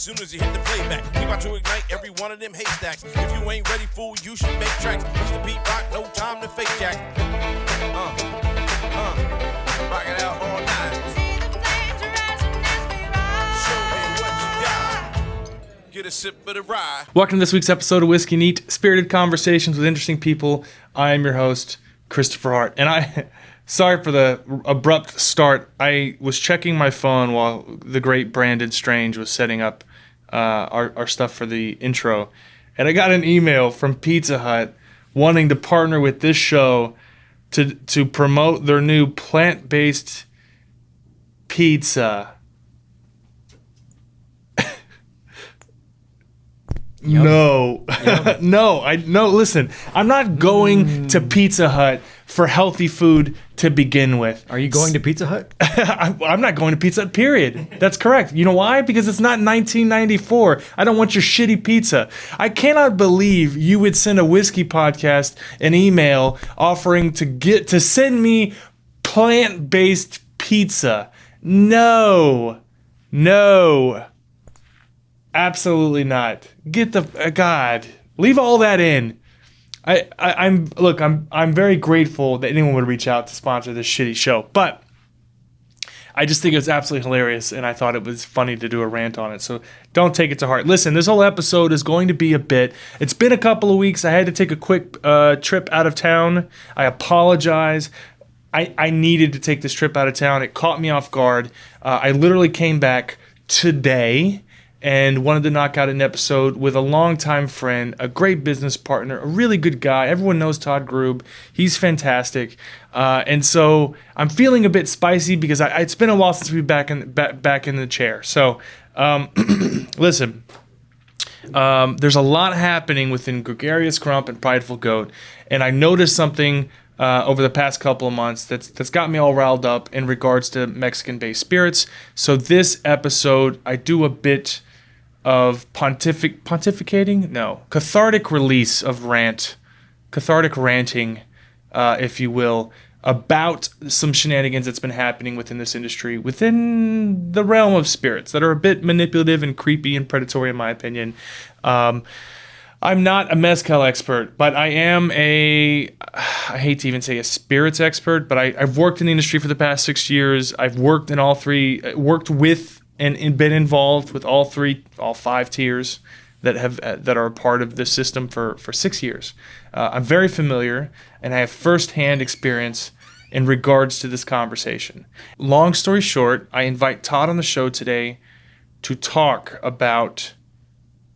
soon as you hit the playback. We about to ignite every one of them haystacks. If you ain't ready, fool, you should make tracks. Push the beat rock, no time to fake jack. Rock it out all night. See the flames rising as we rise. Show me what you got. Get a sip of the rye. Welcome to this week's episode of Whiskey Neat, spirited conversations with interesting people. I am your host, Kristopher Hart, and sorry for the abrupt start. I was checking my phone while the great Brandon Strange was setting up our stuff for the intro, and I got an email from Pizza Hut wanting to partner with this show to promote their new plant-based pizza. No. Yep. No, listen, I'm not going to Pizza Hut for healthy food to begin with. Are you going to Pizza Hut? I'm not going to Pizza Hut, period. That's correct. You know why? Because it's not 1994. I don't want your shitty pizza. I cannot believe you would send a whiskey podcast an email offering to send me plant-based pizza. No. Absolutely not. Get the God. Leave all that in. I'm very grateful that anyone would reach out to sponsor this shitty show, but I just think it was absolutely hilarious, and I thought it was funny to do a rant on it. So don't take it to heart. Listen, this whole episode is going to be a bit. It's been a couple of weeks. I had to take a quick trip out of town. I apologize. I needed to take this trip out of town. It caught me off guard. I literally came back today and wanted to knock out an episode with a longtime friend, a great business partner, a really good guy. Everyone knows Todd Grube. He's fantastic. And so I'm feeling a bit spicy because it's been a while since we've been back in the chair. So listen, there's a lot happening within Gregarious Grump and Prideful Goat, and I noticed something over the past couple of months that's got me all riled up in regards to Mexican-based spirits. So this episode, I do a bit of pontificating? No. Cathartic release of cathartic ranting, if you will, about some shenanigans that's been happening within this industry, within the realm of spirits that are a bit manipulative and creepy and predatory, in my opinion. I'm not a mezcal expert, but I am I hate to even say a spirits expert, but I've worked in the industry for the past 6 years. I've worked in all three, worked with and been involved with all 5 tiers that are a part of this system for 6 years. I'm very familiar, and I have firsthand experience in regards to this conversation. Long story short, I invite Todd on the show today to talk about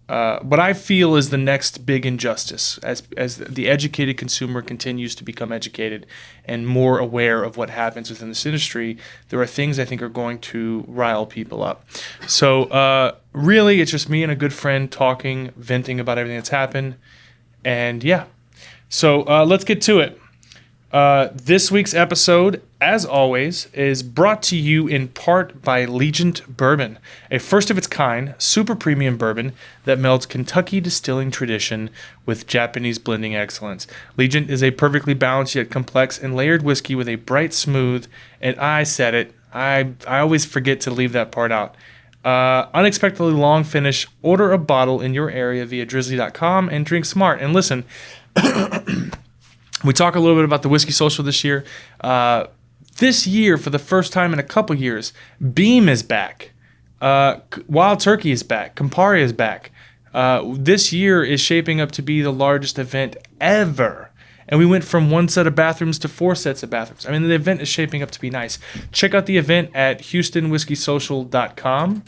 what I feel is the next big injustice as the educated consumer continues to become educated and more aware of what happens within this industry. There are things I think are going to rile people up. So really, it's just me and a good friend talking, venting about everything that's happened. And yeah, so let's get to it. This week's episode, as always, is brought to you in part by Legent Bourbon, a first-of-its-kind, super premium bourbon that melds Kentucky distilling tradition with Japanese blending excellence. Legent is a perfectly balanced yet complex and layered whiskey with a bright, smooth, and I said it, I always forget to leave that part out, unexpectedly long finish. Order a bottle in your area via drizzly.com and drink smart. And listen, we talk a little bit about the Whiskey Social this year. This year, for the first time in a couple years, Beam is back. Wild Turkey is back. Campari is back. This year is shaping up to be the largest event ever. And we went from 1 set of bathrooms to 4 sets of bathrooms. I mean, the event is shaping up to be nice. Check out the event at HoustonWhiskeySocial.com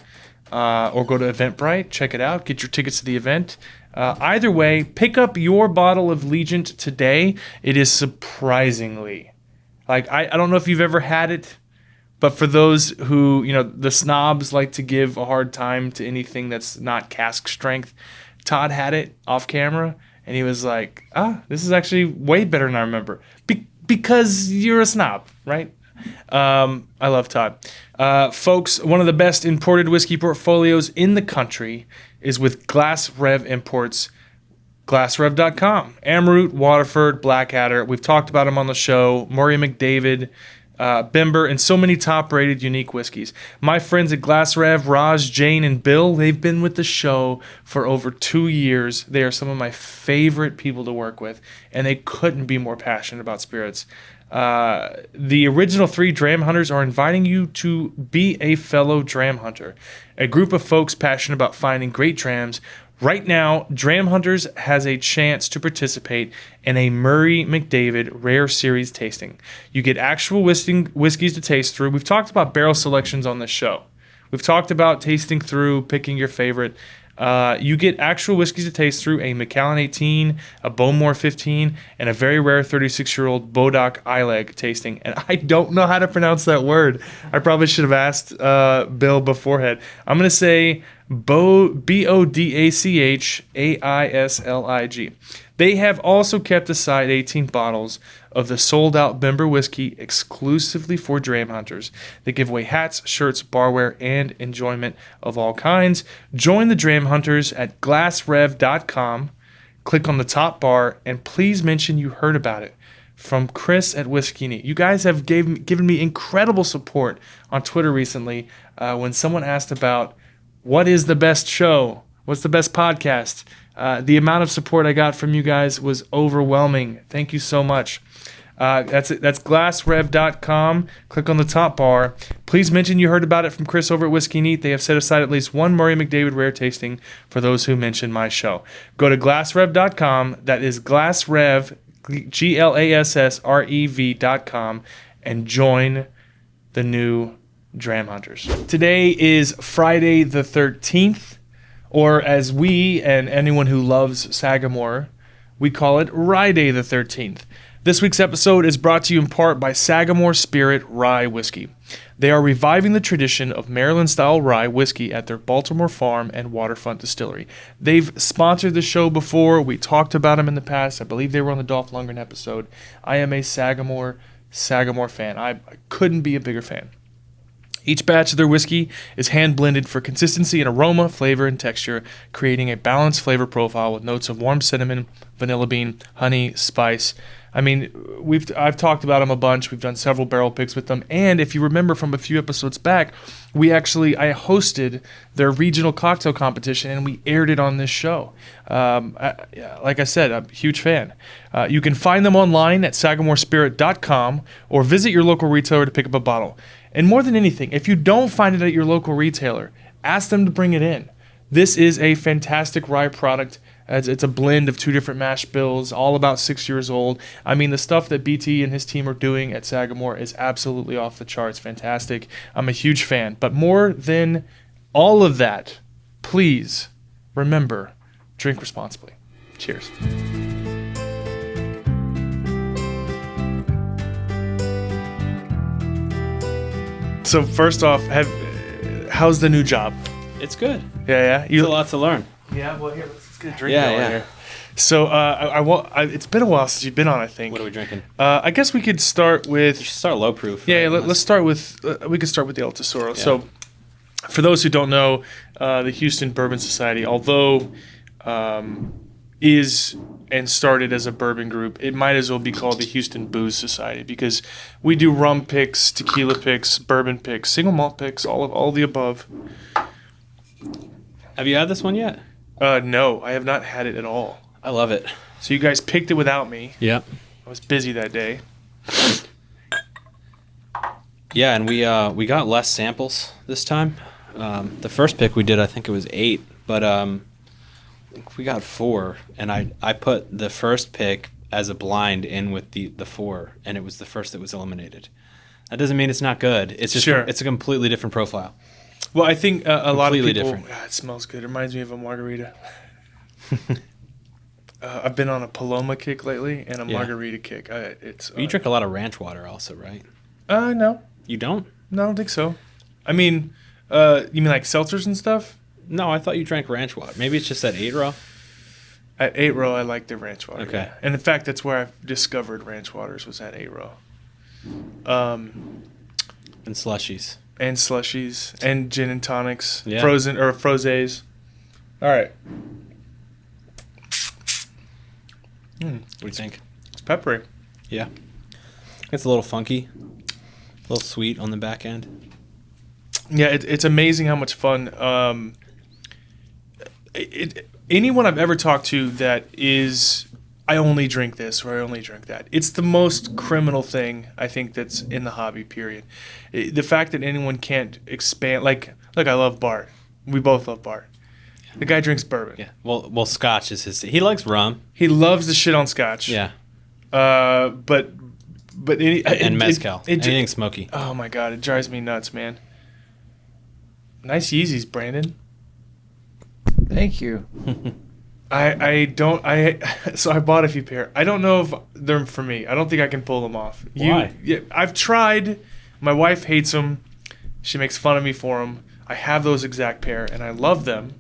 or go to Eventbrite. Check it out. Get your tickets to the event. Either way, pick up your bottle of Legent today. It is surprisingly, I don't know if you've ever had it, but for those who, the snobs like to give a hard time to anything that's not cask strength, Todd had it off camera, and he was like, this is actually way better than I remember. Because you're a snob, right? I love Todd. Folks, one of the best imported whiskey portfolios in the country is with Glass Rev Imports, glassrev.com. Amroot, Waterford, Blackadder. We've talked about them on the show. Murray McDavid, Bimber, and so many top-rated unique whiskeys. My friends at Glass Rev, Raj, Jane, and Bill, they've been with the show for over 2 years. They are some of my favorite people to work with, and they couldn't be more passionate about spirits. The original 3 Dram Hunters are inviting you to be a fellow Dram Hunter, a group of folks passionate about finding great drams. Right now, Dram Hunters has a chance to participate in a Murray McDavid Rare Series tasting. You get actual whiskeys to taste through. We've talked about barrel selections on this show. We've talked about tasting through, picking your favorite. You get actual whiskeys to taste through, a Macallan 18, a Bowmore 15, and a very rare 36-year-old Bodoc Ileg tasting. And I don't know how to pronounce that word. I probably should have asked Bill beforehand. I'm going to say BodachAislig. They have also kept aside 18 bottles of the sold-out Bimber whiskey exclusively for Dram Hunters. They give away hats, shirts, barware, and enjoyment of all kinds. Join the Dram Hunters at glassrev.com. Click on the top bar, and please mention you heard about it from Chris at Whiskey Neat. You guys have given me incredible support on Twitter recently when someone asked about what is the best show, what's the best podcast. The amount of support I got from you guys was overwhelming. Thank you so much. That's it. That's glassrev.com. Click on the top bar. Please mention you heard about it from Chris over at Whiskey Neat. They have set aside at least one Murray McDavid rare tasting for those who mention my show. Go to glassrev.com. That is glassrev, GLASSREV.com, and join the new Dram Hunters. Today is Friday the 13th, or as we and anyone who loves Sagamore, we call it Rye Day the 13th. This week's episode is brought to you in part by Sagamore Spirit Rye Whiskey. They are reviving the tradition of Maryland-style rye whiskey at their Baltimore farm and waterfront distillery. They've sponsored the show before. We talked about them in the past. I believe they were on the Dolph Lundgren episode. I am a Sagamore fan. I couldn't be a bigger fan. Each batch of their whiskey is hand-blended for consistency in aroma, flavor, and texture, creating a balanced flavor profile with notes of warm cinnamon, vanilla bean, honey, spice. I mean, I've talked about them a bunch. We've done several barrel picks with them. And if you remember from a few episodes back, I hosted their regional cocktail competition, and we aired it on this show. Like I said, I'm a huge fan. You can find them online at sagamorespirit.com or visit your local retailer to pick up a bottle. And more than anything, if you don't find it at your local retailer, ask them to bring it in. This is a fantastic rye product. It's a blend of 2 different mash bills, all about 6 years old. I mean, the stuff that BT and his team are doing at Sagamore is absolutely off the charts. Fantastic. I'm a huge fan. But more than all of that, please remember, drink responsibly. Cheers. So first off, how's the new job? It's good. Yeah. It's a lot to learn. Yeah, well, here, let's get a drink going here. So, it's been a while since you've been on, I think. What are we drinking? I guess we could start with... You should start low proof. Yeah, right? Let's start with... we could start with the El Tesoro. Yeah. So, for those who don't know, the Houston Bourbon Society, although is and started as a bourbon group, it might as well be called the Houston Booze Society, because we do rum picks, tequila picks, bourbon picks, single malt picks, all the above. Have you had this one yet? No, I have not had it at all. I love it. So you guys picked it without me. Yep. I was busy that day. Yeah, and we got less samples this time. The first pick we did, I think it was 8, but we got 4, and I put the first pick as a blind in with the 4, and it was the first that was eliminated. That doesn't mean it's not good. It's just it's a completely different profile. Well, I think a lot of people... different. It smells good. It reminds me of a margarita. I've been on a Paloma kick lately and a margarita kick. You drink a lot of ranch water also, right? No. You don't? No, I don't think so. I mean, you mean like seltzers and stuff? No, I thought you drank ranch water. Maybe it's just at 8 Row? At 8 Row, I like the ranch water. Okay. Yeah. And in fact, that's where I discovered ranch waters, was at 8 Row. And slushies. And slushies. And gin and tonics. Yeah. Frozen, or frosés. All right. What do you think? It's peppery. Yeah. It's a little funky. A little sweet on the back end. Yeah, it's amazing how much fun. Anyone I've ever talked to that is, I only drink this or I only drink that. It's the most criminal thing I think that's in the hobby. Period. The fact that anyone can't expand, like I love Bart. We both love Bart. The guy drinks bourbon. Yeah. Well, Scotch is his. He likes rum. He loves the shit on Scotch. Yeah. But And mezcal. Anything smoky. Oh my god, it drives me nuts, man. Nice Yeezys, Brandon. Thank you. So I bought a few pair. I don't know if they're for me. I don't think I can pull them off. Why? I've tried. My wife hates them. She makes fun of me for them. I have those exact pair, and I love them.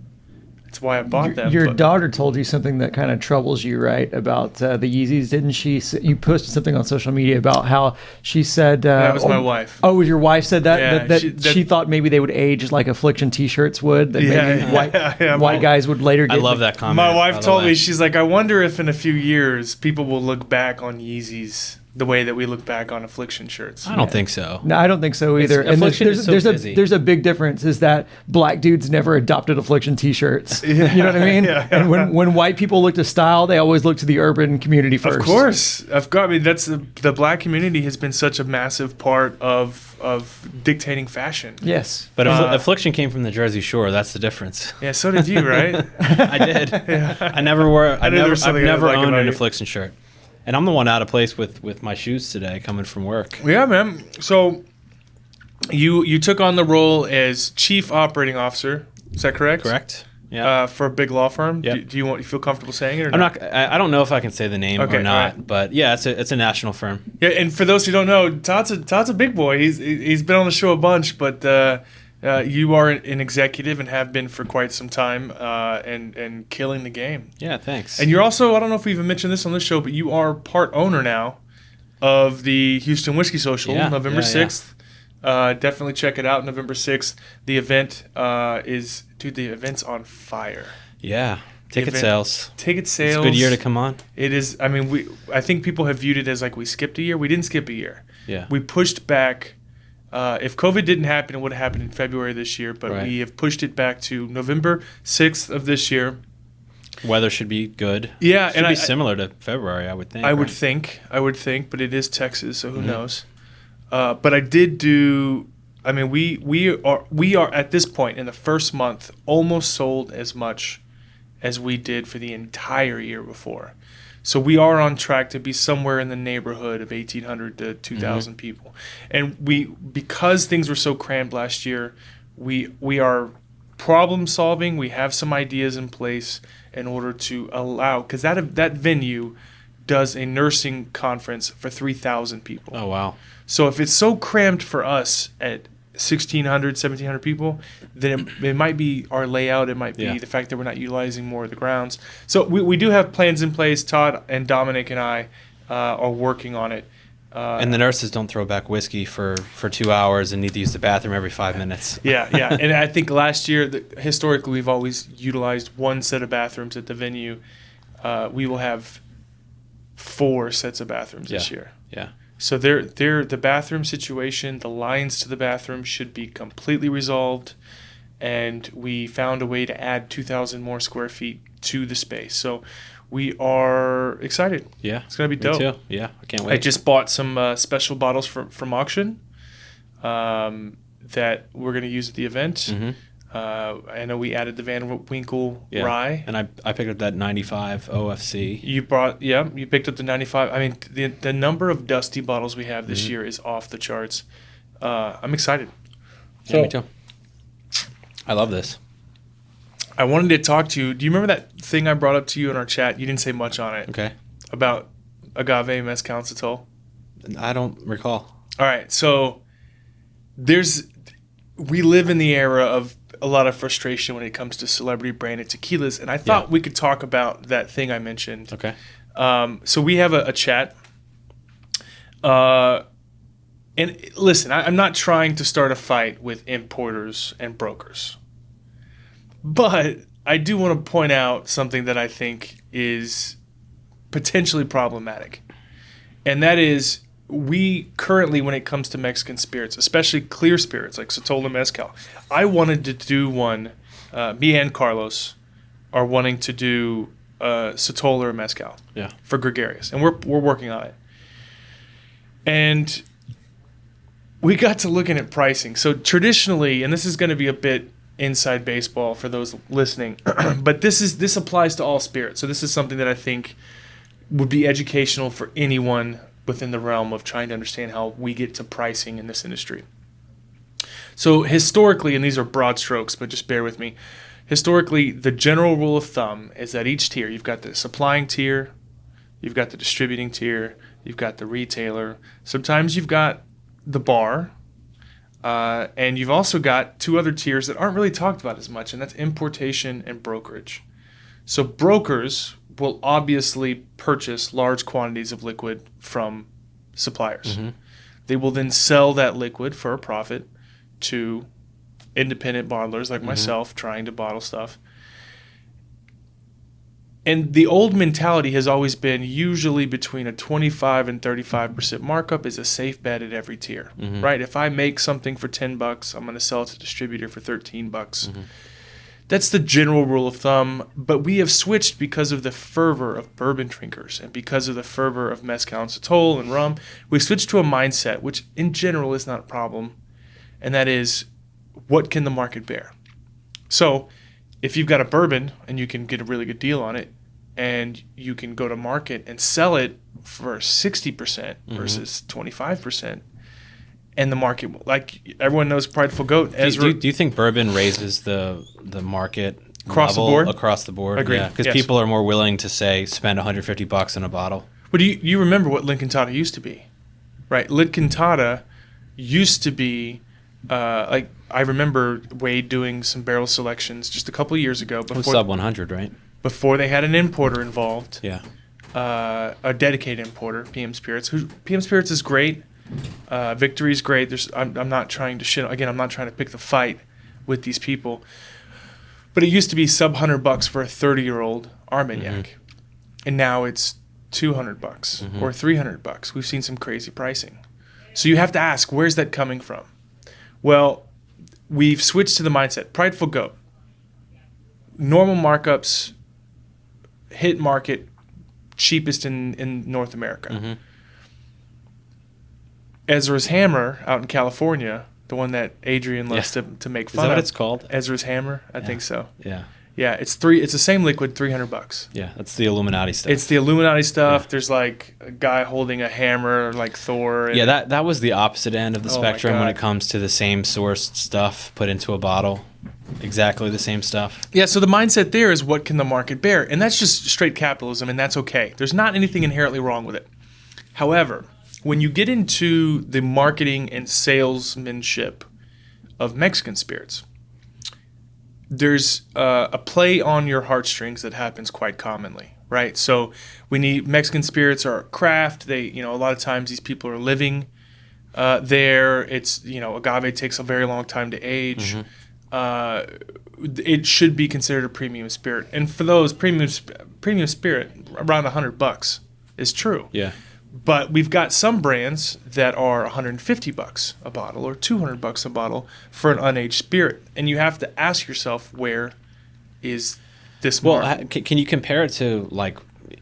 That's why I bought them. Your daughter told you something that kind of troubles you, right? About the Yeezys, didn't she? You posted something on social media about how she said that was my wife. Oh, your wife said that? Yeah, that she thought maybe they would age like Affliction T-shirts would. That maybe white guys would later get. I love that comment. My wife told me, she's like, I wonder if in a few years people will look back on Yeezys the way that we look back on Affliction shirts. I don't think so. No, I don't think so either. And Affliction is so busy. there's a big difference is that black dudes never adopted Affliction T-shirts. You know what I mean? And when white people look to style, they always look to the urban community first. Of course. I mean, that's the black community has been such a massive part of dictating fashion. Yes. But Affliction came from the Jersey Shore. That's the difference. Yeah, so did you, right? I did. I never wore. I've never owned an Affliction shirt. And I'm the one out of place with my shoes today coming from work. Yeah, man. So you took on the role as chief operating officer. Is that correct? Correct. Yeah. For a big law firm. Yep. Do you feel comfortable saying it or I'm not? I don't know if I can say the name or not, right. but yeah, it's a national firm. Yeah, and for those who don't know, Todd's a big boy. He's been on the show a bunch, but you are an executive and have been for quite some time, and killing the game. Yeah, thanks. And you're also, I don't know if we even mentioned this on this show, but you are part owner now of the Houston Whiskey Social, November 6th. Definitely check it out, November 6th. The event the event's on fire. Yeah. Ticket sales. Ticket sales. It's a good year to come on. It is. I mean, I think people have viewed it as like we skipped a year. We didn't skip a year. Yeah. We pushed back. If COVID didn't happen, it would have happened in February this year, but we have pushed it back to November 6th of this year. Weather should be good. Yeah. Should be similar to February, I would think. I would think, but it is Texas, so who knows? But I did do. I mean, we are at this point in the first month almost sold as much as we did for the entire year before. So we are on track to be somewhere in the neighborhood of 1,800 to 2,000 people. And because things were so crammed last year, we are problem solving. We have some ideas in place in order to allow, because that venue does a nursing conference for 3,000 people. Oh, wow. So if it's so crammed for us at 1,600, 1,700 people, then it might be our layout. It might be the fact that we're not utilizing more of the grounds. So we do have plans in place. Todd and Dominic and I are working on it. And the nurses don't throw back whiskey for 2 hours and need to use the bathroom every 5 minutes. Yeah. And I think last year, historically, we've always utilized one set of bathrooms at the venue. We will have 4 sets of bathrooms this year. Yeah. So the bathroom situation, the lines to the bathroom should be completely resolved, and we found a way to add 2,000 more square feet to the space. So we are excited. Yeah. It's going to be dope. Me too. Yeah, I can't wait. I just bought some special bottles from auction that we're going to use at the event. Mm-hmm. I know we added the Van Winkle rye. And I picked up that 95 OFC. You picked up the 95. I mean, the number of Dusty bottles we have this year is off the charts. I'm excited. Yeah, me too. I love this. I wanted to talk to you. Do you remember that thing I brought up to you in our chat? You didn't say much on it. Okay. About agave mezcal and sotol. I don't recall. All right. So we live in the era of a lot of frustration when it comes to celebrity branded tequilas, and I thought we could talk about that thing I mentioned. Okay. So we have a chat. And listen, I'm not trying to start a fight with importers and brokers, but I do want to point out something that I think is potentially problematic, and that is we currently, when it comes to Mexican spirits, especially clear spirits like Sotol and Mezcal, I wanted to do one. Me and Carlos are wanting to do Sotol or Mezcal for Gregarious, and we're working on it. And we got to looking at pricing. So traditionally, and this is going to be a bit inside baseball for those listening, but this applies to all spirits. So this is something that I think would be educational for anyone within the realm of trying to understand how we get to pricing in this industry. So historically, and these are broad strokes, but just bear with me. Historically, the general rule of thumb is that each tier, you've got the supplying tier, you've got the distributing tier, you've got the retailer. Sometimes you've got the bar, and you've also got two other tiers that aren't really talked about as much, and that's importation and brokerage. So brokers will obviously purchase large quantities of liquid from suppliers. Mm-hmm. They will then sell that liquid for a profit to independent bottlers like myself trying to bottle stuff. And the old mentality has always been usually between a 25 and 35% markup is a safe bet at every tier, right? If I make something for $10, I'm going to sell it to the distributor for $13. That's the general rule of thumb, but we have switched because of the fervor of bourbon drinkers and because of the fervor of mezcal and sotol and rum. We've switched to a mindset, which in general is not a problem, and that is, what can the market bear? So if you've got a bourbon and you can get a really good deal on it and you can go to market and sell it for 60% versus 25%, and the market, like everyone knows Prideful Goat. Do you think bourbon raises the market across the level board? Across the board, agreed. Yeah, because Yes. people are more willing to spend $150 on a bottle. But do you remember what Lid Cantata used to be, right? Lid Cantata used to be like I remember Wade doing some barrel selections just a couple of years ago It was before sub 100, right? before they had an importer involved. Yeah. A dedicated importer, PM Spirits. PM Spirits is great. Victory's great. I'm not trying to shit. Again, I'm not trying to pick the fight with these people. But it used to be sub $100 for a 30-year-old Armagnac, and now it's $200 or $300. We've seen some crazy pricing. So you have to ask, where's that coming from? Well, we've switched to the mindset. Prideful Goat. Normal markups, hit market, cheapest in North America. Ezra's Hammer out in California, the one that Adrian loves to make fun of. Is that what it's called? Ezra's Hammer? I think so. Yeah. Yeah, it's the same liquid, $300. Yeah, that's the Illuminati stuff. It's the Illuminati stuff. Yeah. There's like a guy holding a hammer like Thor. And that was the opposite end of the spectrum when it comes to the same sourced stuff put into a bottle. Exactly the same stuff. Yeah, so the mindset there is, what can the market bear? And that's just straight capitalism, and that's okay. There's not anything inherently wrong with it. However, when you get into the marketing and salesmanship of Mexican spirits, there's a play on your heartstrings that happens quite commonly, right? So Mexican spirits are craft. They, a lot of times these people are living there. It's, agave takes a very long time to age. It should be considered a premium spirit. And for those, premium spirit, around $100 is true. Yeah. But we've got some brands that are $150 a bottle or $200 a bottle for an unaged spirit, and you have to ask yourself, where is this market? Well, can you compare it to, like,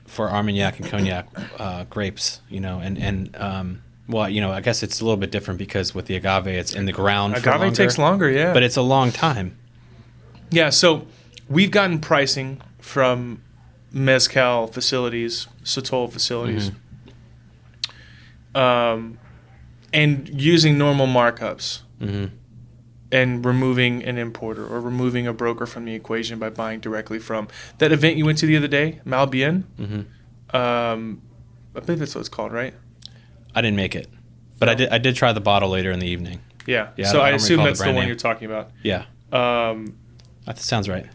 for Armagnac and Cognac grapes? I guess it's a little bit different because with the agave, it's in the ground. Agave takes longer, yeah, but it's a long time. Yeah, so we've gotten pricing from mezcal facilities, sotol facilities. And using normal markups and removing an importer or removing a broker from the equation by buying directly from that event you went to the other day, Malbien. I believe that's what it's called, right? I didn't make it, but I did try the bottle later in the evening. Yeah. So I assume that's the one name you're talking about. Yeah. That sounds right.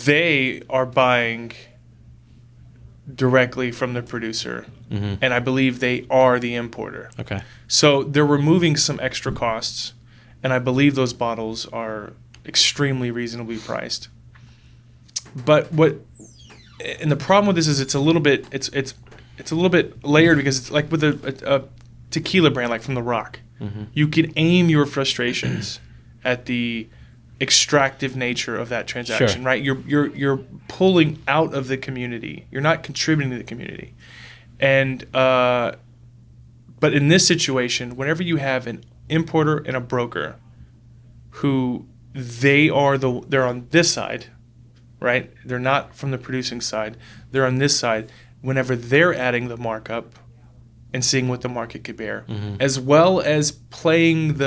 They are buying directly from the producer, and I believe they are the importer. Okay. So they're removing some extra costs, and I believe those bottles are extremely reasonably priced. But the problem with this is it's a little bit, it's it's a little bit layered because it's like with a tequila brand like from the Rock. Mm-hmm. You can aim your frustrations at the extractive nature of that transaction, Sure. right? You're pulling out of the community. You're not contributing to the community. And but in this situation, whenever you have an importer and a broker who they're on this side, right? They're not from the producing side. They're on this side. Whenever they're adding the markup and seeing what the market could bear, as well as playing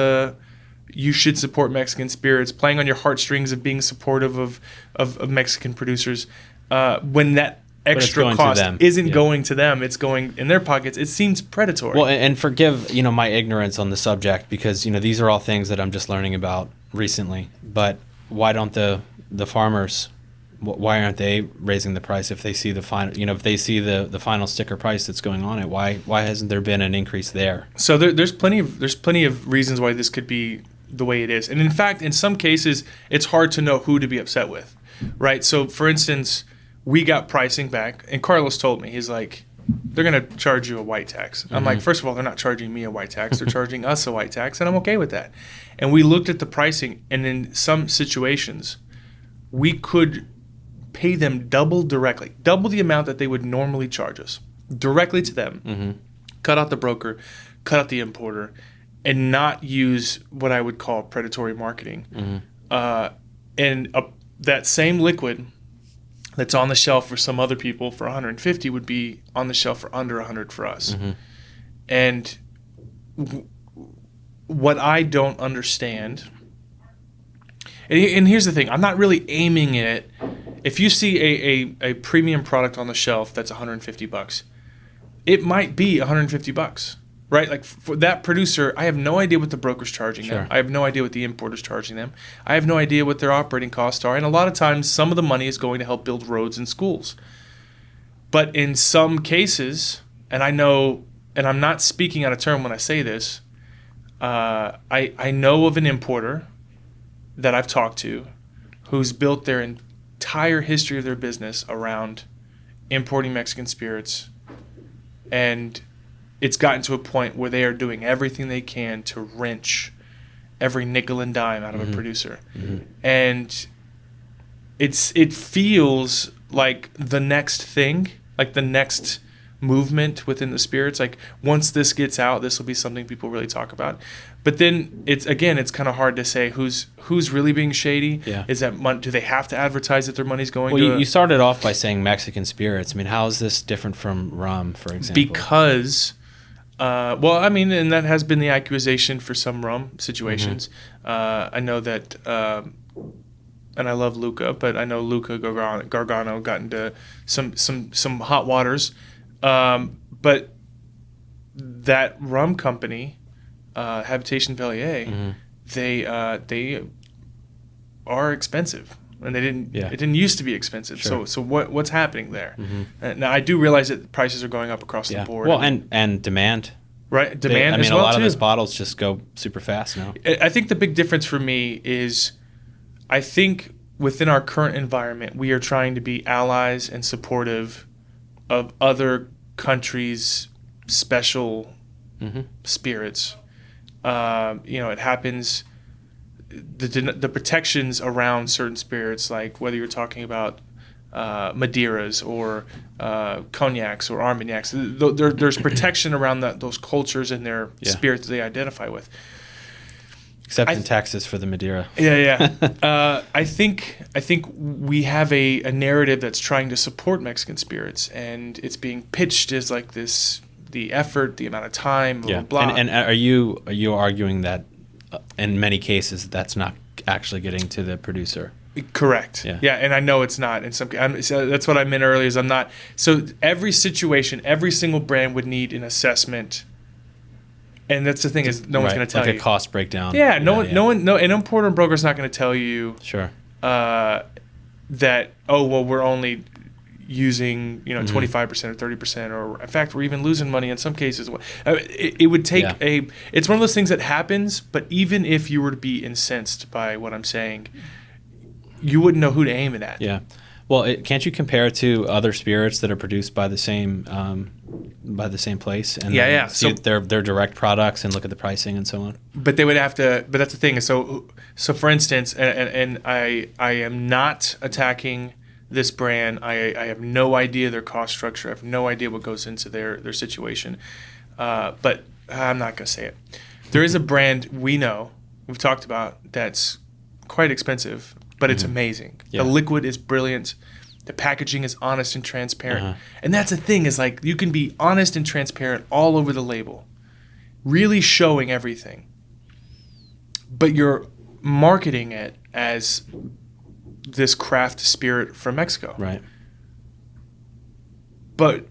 you should support Mexican spirits, playing on your heartstrings of being supportive of Mexican producers, when that extra going to cost them. isn't Yeah. going to them, it's going in their pockets. It seems predatory. Well, and forgive, my ignorance on the subject because, these are all things that I'm just learning about recently. But why don't the farmers, why aren't they raising the price if they see the final, if they see the final sticker price that's going on it? Why hasn't there been an increase there? So there's plenty of reasons why this could be the way it is. And in fact, in some cases, it's hard to know who to be upset with, right? So for instance, we got pricing back, and Carlos told me, he's like, they're going to charge you a white tax. I'm like, first of all, they're not charging me a white tax. They're charging us a white tax, and I'm okay with that. And we looked at the pricing, and in some situations, we could pay them double the amount that they would normally charge us, directly to them, cut out the broker, cut out the importer, and not use what I would call predatory marketing. That same liquid that's on the shelf for some other people for 150 would be on the shelf for under 100 for us. And what I don't understand, and here's the thing, I'm not really aiming it. If you see a premium product on the shelf that's $150, it might be $150. Right, like for that producer, I have no idea what the broker's charging them. I have no idea what the importer's charging them. I have no idea what their operating costs are. And a lot of times, some of the money is going to help build roads and schools. But in some cases, and I know, and I'm not speaking out of turn when I say this, I know of an importer that I've talked to who's built their entire history of their business around importing Mexican spirits, and it's gotten to a point where they are doing everything they can to wrench every nickel and dime out of a producer. And it feels like the next thing, like the next movement within the spirits. Like once this gets out, this will be something people really talk about. But then it's kind of hard to say who's really being shady. Yeah. Is that do they have to advertise that their money's going Well, to? you started off by saying Mexican spirits. I mean, how is this different from rum, for example? Because and that has been the accusation for some rum situations. I know that, and I love Luca, but I know Luca Gargano got into some hot waters. But that rum company, Habitation Velier, they are expensive. And it didn't used to be expensive. Sure. So what's happening there? Now I do realize that prices are going up across the board. Well, and demand. Right, demand as a well lot too. of those bottles just go super fast now. I think the big difference for me is, I think within our current environment, we are trying to be allies and supportive of other countries' special spirits. It happens. The protections around certain spirits, like whether you're talking about Madeiras or cognacs or Armagnacs, there's protection around those cultures and their spirits that they identify with. Except in Texas for the Madeira. Yeah. I think we have a narrative that's trying to support Mexican spirits, and it's being pitched as like this, the effort, the amount of time, blah, blah, blah. And are you arguing that in many cases that's not actually getting to the producer? Correct. Yeah, and I know it's not. In some, so that's what I meant earlier. Is I'm not. So every situation, every single brand would need an assessment, and that's the thing is no one's going to tell you like a cost breakdown. Yeah, no one, an importer and broker's not going to tell you. Sure. That we're only using 25% or 30%, or in fact we're even losing money in some cases. It would take it's one of those things that happens. But even if you were to be incensed by what I'm saying, you wouldn't know who to aim it at. Yeah. Well, can't you compare it to other spirits that are produced by the same by the same place and Yeah. see their direct products and look at the pricing and so on. But they would have to. But that's the thing. So for instance, and I am not attacking this brand. I have no idea their cost structure. I have no idea what goes into their situation. But I'm not going to say it. There is a brand we've talked about, that's quite expensive, but it's amazing. Yeah. The liquid is brilliant. The packaging is honest and transparent. And that's the thing, is like you can be honest and transparent all over the label, really showing everything. But you're marketing it as this craft spirit from Mexico. Right. But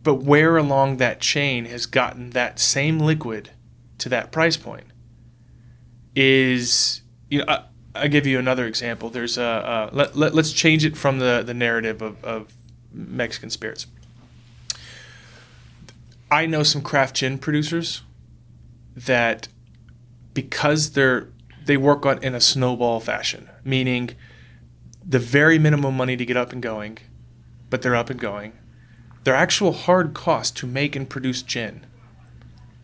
where along that chain has gotten that same liquid to that price point is, I'll give you another example. There's let's change it from the narrative of Mexican spirits. I know some craft gin producers that, because they work on in a snowball fashion, meaning the very minimum money to get up and going, but they're up and going. Their actual hard cost to make and produce gin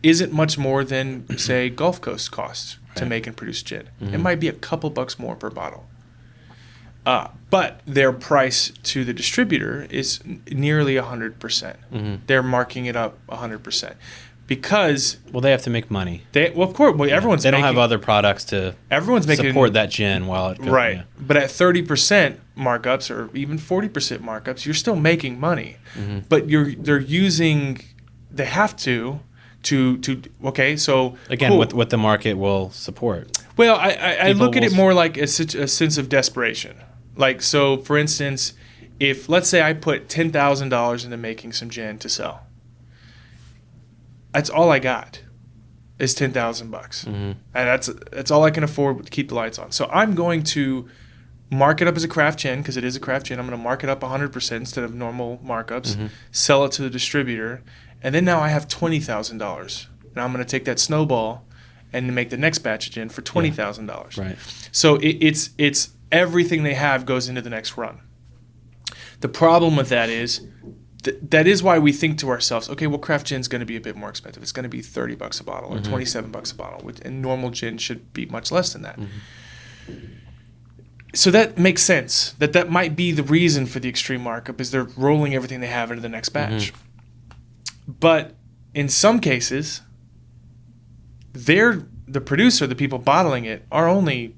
isn't much more than, say, Gulf Coast costs to make and produce gin. It might be a couple bucks more per bottle. But their price to the distributor is nearly 100%. They're marking it up 100%. Because they have to make money. Of course, everyone's they don't making, have other products to support that gin while it goes. Right. Yeah. But at 30% markups or even 40% markups, you're still making money. But they have to okay, so again, cool. what the market will support. Well, I look at it more like a sense of desperation. Like, so for instance, if let's say I put $10,000 into making some gin to sell, that's all I got is $10,000, and that's all I can afford to keep the lights on. So I'm going to mark it up as a craft gin, because it is a craft gin. I'm going to mark it up 100% instead of normal markups, sell it to the distributor, and then now I have $20,000, and I'm going to take that snowball and make the next batch of gin for $20,000. Right. So it's everything they have goes into the next run. The problem with that is that is why we think to ourselves, okay, well, craft gin's going to be a bit more expensive. It's going to be $30 a bottle or $27 a bottle, and normal gin should be much less than that. So that makes sense. That might be the reason for the extreme markup, is they're rolling everything they have into the next batch. But in some cases, the producer, the people bottling it, are only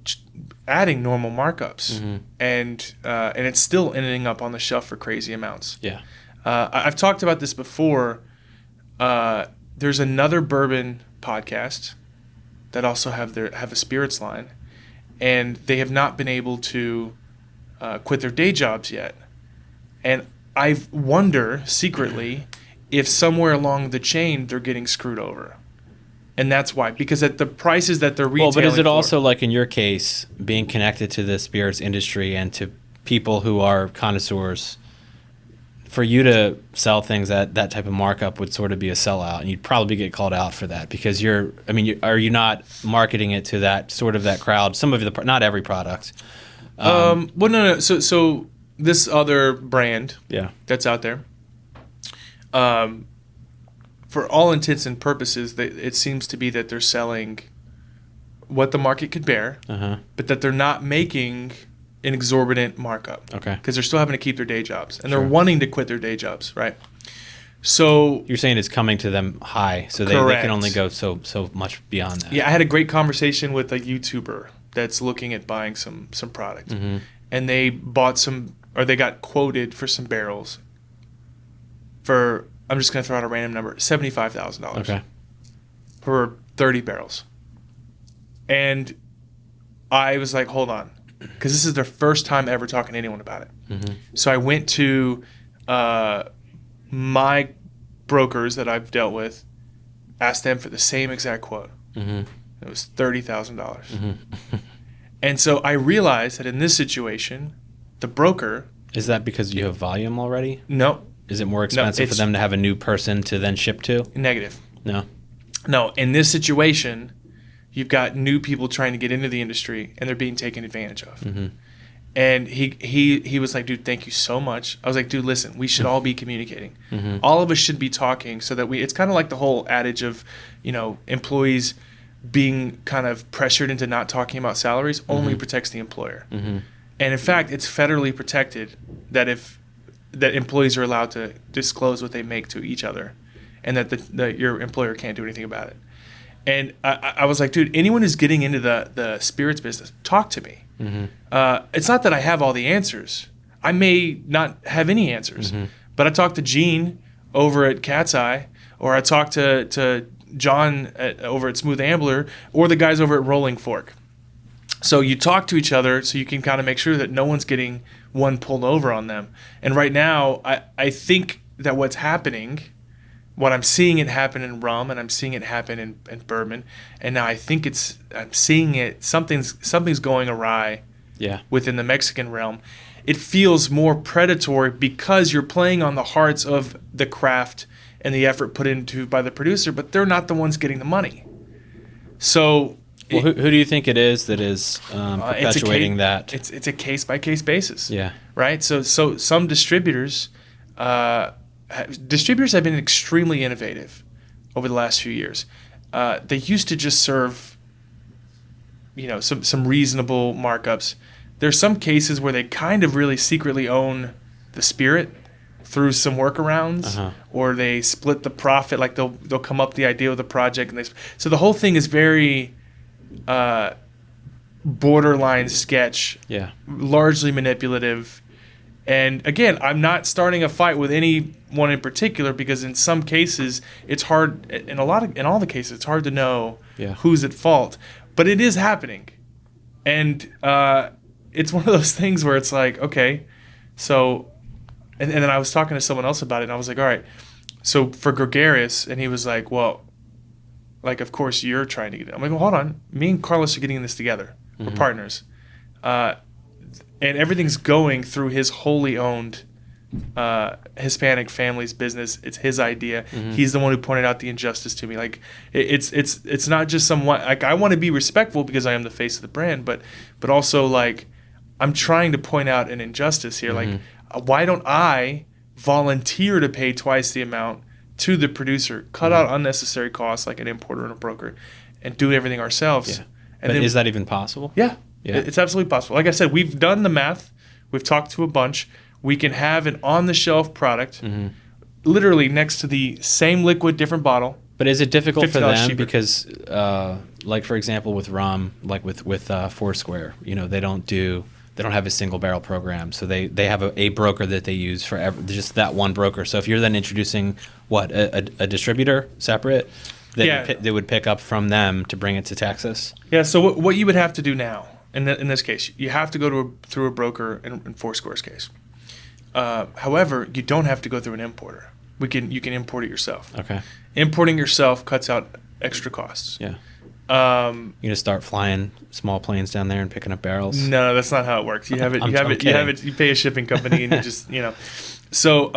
adding normal markups, and it's still ending up on the shelf for crazy amounts. Yeah. I've talked about this before. There's another bourbon podcast that also have a spirits line, and they have not been able to quit their day jobs yet. And I wonder secretly if somewhere along the chain they're getting screwed over. And that's why, because at the prices that they're retailing. Well, but is it also, like in your case, being connected to the spirits industry and to people who are connoisseurs, for you to sell things at that type of markup would sort of be a sellout, and you'd probably get called out for that, because are you not marketing it to that crowd? Some of the, not every product. Well, no. So this other brand, that's out there, for all intents and purposes, it seems to be that they're selling what the market could bear, but that they're not making an exorbitant markup. Okay. Because they're still having to keep their day jobs, and they're wanting to quit their day jobs, right? So you're saying it's coming to them high, so they can only go so much beyond that. Yeah, I had a great conversation with a YouTuber that's looking at buying some product, and they bought they got quoted for some barrels for, I'm just going to throw out a random number, $75,000. Okay. For 30 barrels. And I was like, hold on, because this is their first time ever talking to anyone about it. So I went to my brokers that I've dealt with, asked them for the same exact quote. It was $30,000. And so I realized that in this situation, the broker... Is that because you have volume already? No. Is it more expensive for them to have a new person to then ship to? Negative. No. In this situation, you've got new people trying to get into the industry, and they're being taken advantage of. And he was like, dude, thank you so much. I was like, dude, listen, we should all be communicating. All of us should be talking so that it's kind of like the whole adage of, employees being kind of pressured into not talking about salaries only protects the employer. And in fact, it's federally protected that employees are allowed to disclose what they make to each other, and that your employer can't do anything about it. And I was like, dude, anyone who's getting into the spirits business, talk to me. It's not that I have all the answers. I may not have any answers, but I talked to Gene over at Cat's Eye, or I talked to John over at Smooth Ambler, or the guys over at Rolling Fork. So you talk to each other so you can kind of make sure that no one's getting one pulled over on them. And right now, I think that what's happening, what I'm seeing it happen in rum, and I'm seeing it happen in bourbon, and now I'm seeing it, something's going awry within the Mexican realm. It feels more predatory because you're playing on the hearts of the craft and the effort put into by the producer, but they're not the ones getting the money. So, well, who do you think it is that is perpetuating that? It's a case by case basis. Yeah. Right. So some distributors have been extremely innovative over the last few years. They used to just serve, some reasonable markups. There's some cases where they kind of really secretly own the spirit through some workarounds, or they split the profit. Like they'll come up with the idea of the project, and so the whole thing is very borderline sketch, largely manipulative. And again, I'm not starting a fight with anyone in particular, because in some cases it's hard. In all the cases, it's hard to know who's at fault. But it is happening, and it's one of those things where it's like, okay, so. And then I was talking to someone else about it, and I was like, all right, so for gregarious, and he was like, well, like, of course you're trying to get it. I'm like, well, hold on. Me and Carlos are getting in this together. We're partners. And everything's going through his wholly owned Hispanic family's business. It's his idea. He's the one who pointed out the injustice to me. Like, it's not just someone, like, I want to be respectful because I am the face of the brand, but also, like, I'm trying to point out an injustice here. Like, why don't I volunteer to pay twice the amount to the producer, cut out unnecessary costs like an importer and a broker, and do everything ourselves? Yeah. But is that even possible? Yeah. It's absolutely possible. Like I said, we've done the math. We've talked to a bunch. We can have an on-the-shelf product, literally next to the same liquid, different bottle. But is it difficult for them cheaper. Because, like for example, with rum, like with Foursquare, they don't have a single barrel program, so they have a broker that they use for just that one broker. So if you're then introducing a distributor separate, they would pick up from them to bring it to Texas. Yeah. So what you would have to do now in this case, you have to go through a broker in Foursquare's case. However, you don't have to go through an importer. You can import it yourself. Okay. Importing yourself cuts out extra costs. Yeah. You gonna start flying small planes down there and picking up barrels? No, that's not how it works. You have it. You pay a shipping company, and you just So,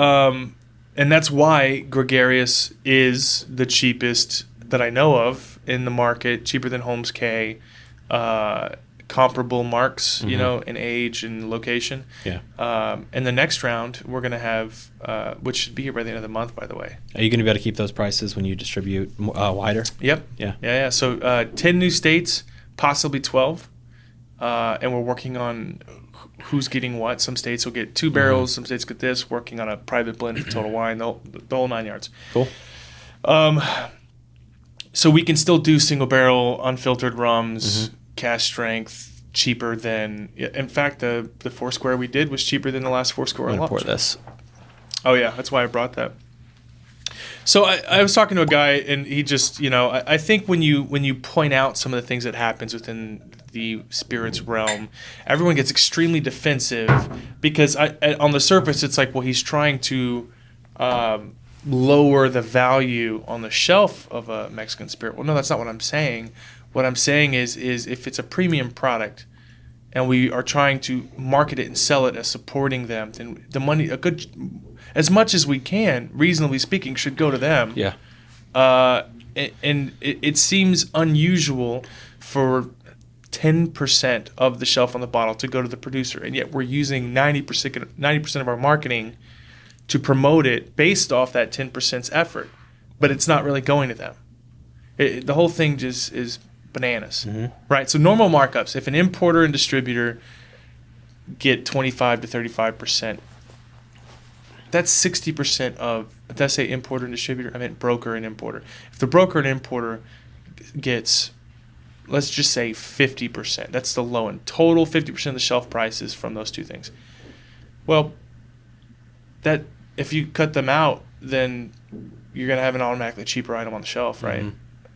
and that's why gregarious is the cheapest that I know of in the market, cheaper than Holmes K, comparable marks, in age and location. Yeah. And the next round we're gonna have, which should be here by the end of the month, by the way. Are you gonna be able to keep those prices when you distribute wider? Yep. Yeah. So 10 new states, possibly 12, and we're working on who's getting what. Some states will get 2 barrels, some states get this. Working on a private blend of Total Wine, the whole 9 yards. Cool. So we can still do single barrel unfiltered rums. Cash strength, cheaper than. In fact, the Foursquare we did was cheaper than the last Foursquare. I'm gonna pour this. Oh yeah, that's why I brought that. So I was talking to a guy, and he just, I think when you point out some of the things that happens within the spirits realm, everyone gets extremely defensive because on the surface it's like, well, he's trying to lower the value on the shelf of a Mexican spirit. Well, no, that's not what I'm saying. What I'm saying is if it's a premium product and we are trying to market it and sell it as supporting them, then the money, as much as we can, reasonably speaking, should go to them. Yeah. And it seems unusual for 10% of the shelf on the bottle to go to the producer, and yet we're using 90% of our marketing to promote it based off that 10% effort, but it's not really going to them. The whole thing just is bananas, right? So normal markups, if an importer and distributor get 25 to 35%, that's 60% of, did I say importer and distributor? I meant broker and importer. If the broker and importer gets, let's just say 50%, that's the low end. Total 50% of the shelf price is from those two things. Well, that if you cut them out, then you're going to have an automatically cheaper item on the shelf, right?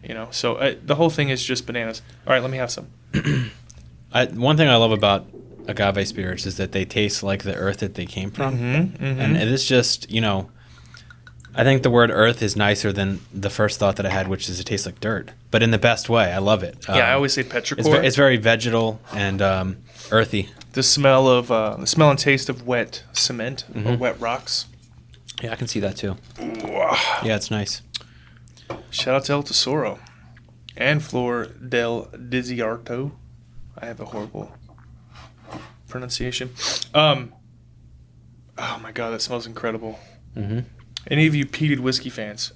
You know, so the whole thing is just bananas. All right, let me have some. One thing I love about agave spirits is that they taste like the earth that they came from. And it is just, you know, I think the word earth is nicer than the first thought that I had, which is it tastes like dirt, but in the best way. I love it. I always say petrichor. It's very vegetal and earthy. The smell and taste of wet cement or wet rocks. Yeah, I can see that too. Yeah, it's nice. Shout out to El Tesoro and Flor del Desierto. I have a horrible pronunciation. Oh my god, that smells incredible. Any of you peated whiskey fans,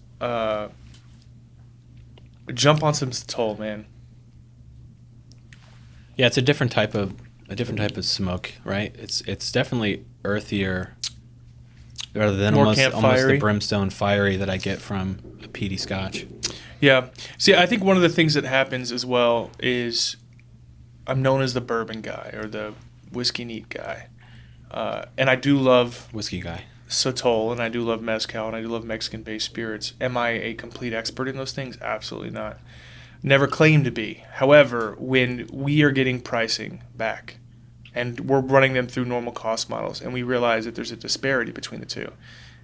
jump on some Toll, man. Yeah, it's a different type of smoke, right? It's definitely earthier rather than More almost the brimstone fiery that I get from a peaty Scotch. Yeah. See, I think one of the things that happens as well is I'm known as the bourbon guy or the whiskey neat guy, and I do love Whiskey guy. Sotol, and I do love mezcal, and I do love Mexican-based spirits. Am I a complete expert in those things? Absolutely not. Never claimed to be. However, when we are getting pricing back, and we're running them through normal cost models, and we realize that there's a disparity between the two,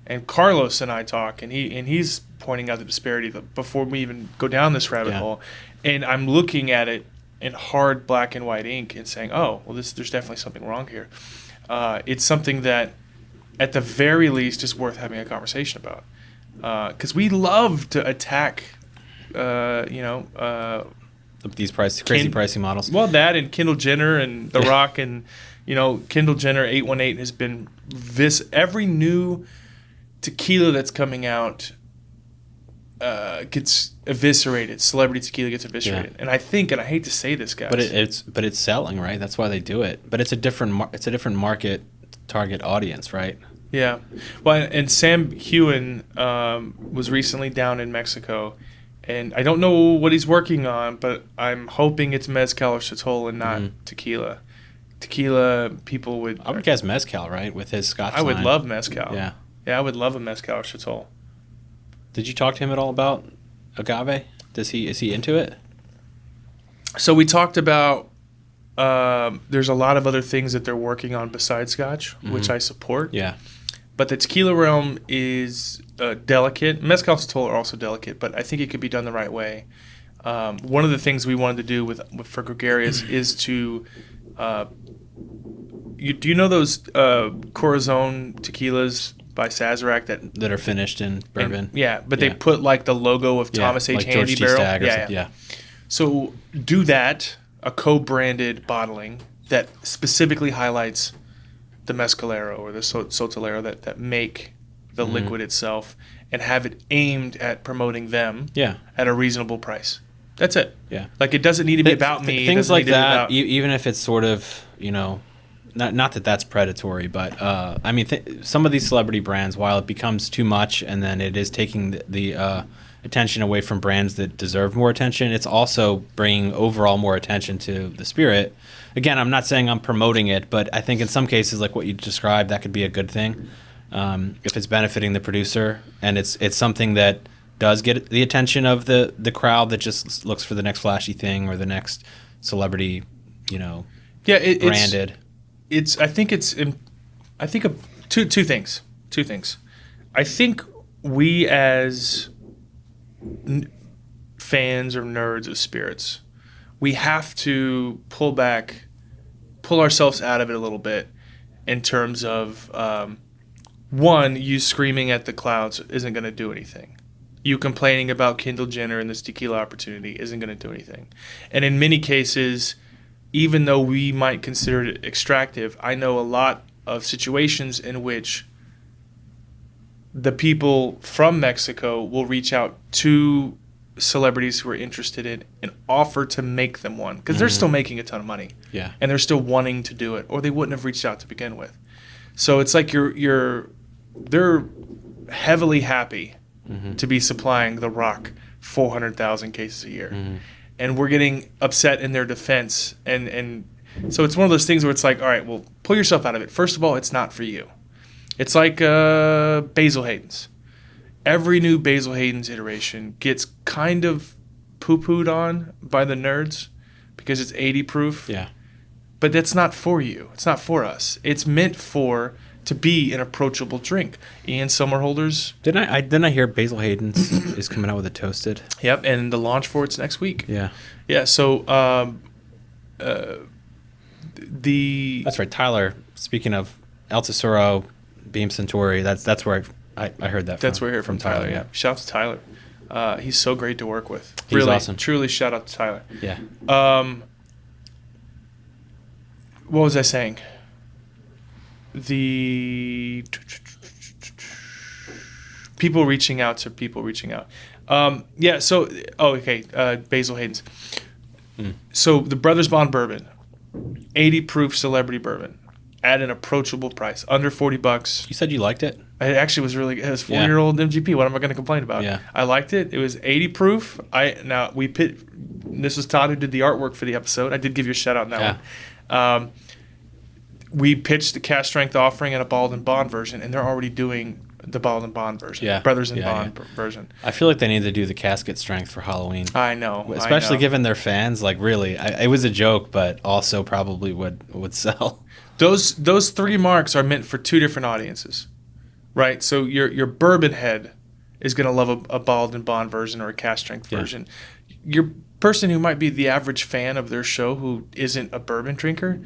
and Carlos and I talk, and he's pointing out the disparity before we even go down this rabbit hole, and I'm looking at it in hard black and white ink and saying, oh, well, there's definitely something wrong here. It's something that, at the very least, is worth having a conversation about. Because we love to attack, these crazy pricing models. Well, that and Kendall Jenner and The Rock and, Kendall Jenner 818 has been every new tequila that's coming out gets eviscerated. Celebrity tequila gets eviscerated. And I think, and I hate to say this, guys, but it's selling, right? That's why they do it. But it's a different market target audience, right? Yeah. Well, and Sam Hewen was recently down in Mexico, and I don't know what he's working on, but I'm hoping it's mezcal or sotol and not tequila. Tequila, people would... I would guess mezcal, right, with his Scotch I would line. love mezcal. Yeah. Yeah, I would love a mezcal or sotol. Did you talk to him at all about agave? Is he into it? So we talked about there's a lot of other things that they're working on besides Scotch, which I support. Yeah. But the tequila realm is delicate. Mezcal and sotol are also delicate, but I think it could be done the right way. One of the things we wanted to do for Gregarious is to... do you know those Corazon tequilas by Sazerac that are finished in bourbon? But they put like the logo of Thomas H. like Handy George T. barrel. Stagg or something. Yeah. So do that, a co-branded bottling that specifically highlights the Mescalero or the Sotolero that make the liquid itself, and have it aimed at promoting them at a reasonable price. That's it. Yeah. Like, it doesn't need to be about me. Things like that, even if it's sort of, not that that's predatory, but I mean, some of these celebrity brands, while it becomes too much and then it is taking the attention away from brands that deserve more attention, it's also bringing overall more attention to the spirit. Again, I'm not saying I'm promoting it, but I think in some cases, like what you described, that could be a good thing if it's benefiting the producer and it's something that does get the attention of the crowd that just looks for the next flashy thing or the next celebrity, branded. I think two things. I think we as fans or nerds of spirits, we have to pull ourselves out of it a little bit in terms of one, you screaming at the clouds isn't going to do anything. You complaining about Kendall Jenner and this tequila opportunity isn't going to do anything. And in many cases, even though we might consider it extractive, I know a lot of situations in which the people from Mexico will reach out to celebrities who are interested in and offer to make them one, because they're still making a ton of money. Yeah. And they're still wanting to do it, or they wouldn't have reached out to begin with. So it's like they're heavily happy to be supplying the Rock 400,000 cases a year. And we're getting upset in their defense. And so it's one of those things where it's like, all right, well, pull yourself out of it. First of all, it's not for you. It's like Basil Hayden's. Every new Basil Hayden's iteration gets kind of poo-pooed on by the nerds because it's 80 proof. Yeah. But that's not for you. It's not for us. It's meant to be an approachable drink. Ian Somerhalder's. Didn't I hear Basil Hayden's is coming out with a toasted? Yep, and the launch for it's next week. Yeah. Yeah, so That's right, Tyler. Speaking of El Tesoro, Beam Centauri, that's where I heard that. That's where I heard from Tyler. Yeah, shout out to Tyler. He's so great to work with. He's really, awesome. Truly, shout out to Tyler. Yeah. What was I saying? The people reaching out to people reaching out. Yeah. So, okay. Basil Hayden's. So the Brothers Bond Bourbon, 80 proof celebrity bourbon, at an approachable price, under $40. You said you liked it? It actually was really. It was 4-year-old MGP. What am I going to complain about? Yeah. I liked it. It was 80 proof. This was Todd who did the artwork for the episode. I did give you a shout out on that one. We pitched the cask strength offering and a bottled and bond version, and they're already doing the bottled and bond version. Yeah. Brothers and Bond version. I feel like they need to do the casket strength for Halloween. I know. Especially given their fans. Like, really, it was a joke, but also probably would sell. Those three marks are meant for two different audiences, right? So your bourbon head is going to love a bottled and bond version or a cask strength version. Your person who might be the average fan of their show who isn't a bourbon drinker,